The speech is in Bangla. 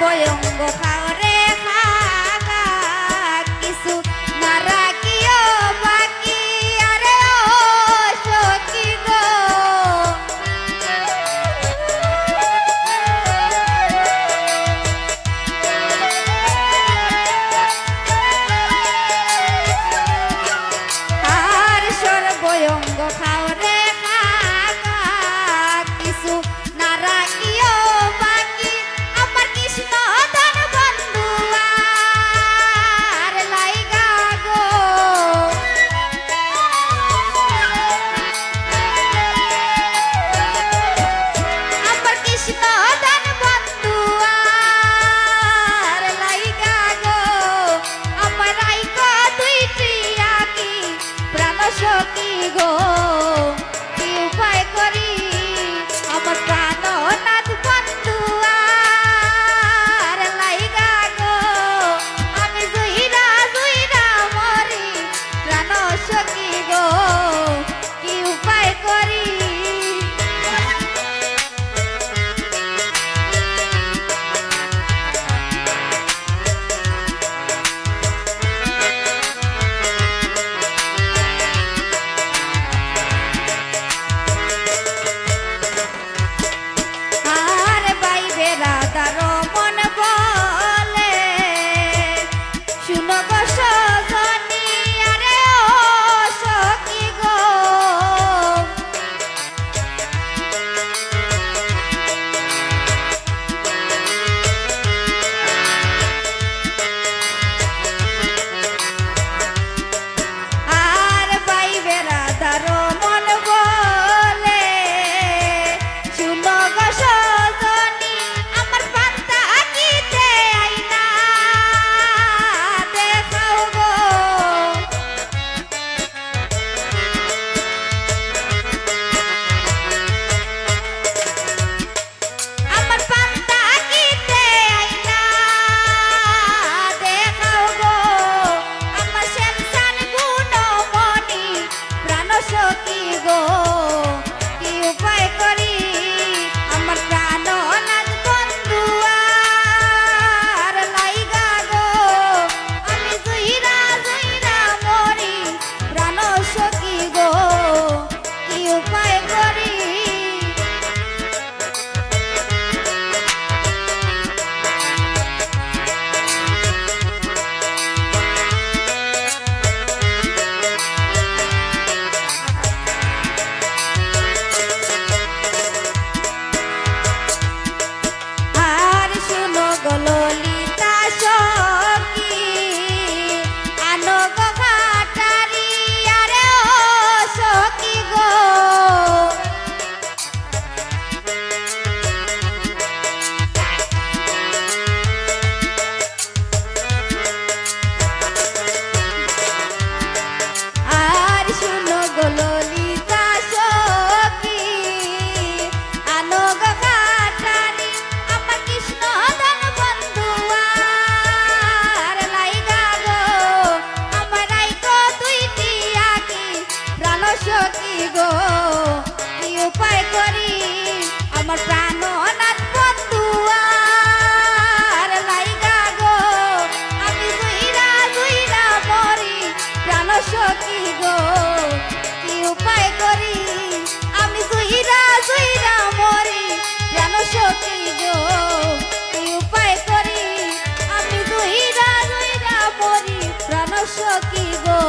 সর্বঙ্গ খাওরে খাগা কিছু না রাখিও বাকি আরে ও সখী গো আর সর্বঙ্গ খাওরে খাগা কিছু না রাখিও বাকি আমার কৃষ্ণ ধন বন্ধু আর লাইগা গো আমার কৃষ্ণ ধন বন্ধু আর লাইগা গো আমার রাইকা দুইটি আকি প্রাণ সখী গো কি উপায় করি আমার প্রাণনাথ বন্ধু আর লাইগা গো আমি জুইরা জুইরা মরি প্রাণ সখী গো কি উপায় করি আর বাইবে রাধার মন বলে শুনো গো সজনী আরে ও সখী গো আর বাইবে রাধার মন বলে শুনো গো সজনী আমার পান্তা আকিতে আইনা দেখাও গো আমার পান্তা আকিতে আইনা দেখাও গো আমার শ্যামসান গুণমণি প্রাণ সখী গো কি উপায় করি আমার প্রাণনাথ বন্ধু আর লাইগা গো আমি জুইরা জুইরা মরি প্রাণ সখী গো কি উপায় করি আর শুনো গো ললিতা সখী আনো গো ঘাটারি আরে ও সখী গো আর শুনো গো ললিতা সখী আনো গো ঘাটারি আমার কৃষ্ণ ধন বন্ধু আর লাইগা গো আমার রাইকো দুইটি আকি প্রাণ সখী গো কি উপায় করি আমার প্রাণনাথ বন্ধু আর লাইগা গো আমি জুইরা জুইরা মরি প্রাণ সখী গো কি উপায় করি আমি জুইরা জুইরা মরি প্রাণ সখী গো কি উপায় করি আমি জুইরা জুইরা মরি প্রাণ সখী গো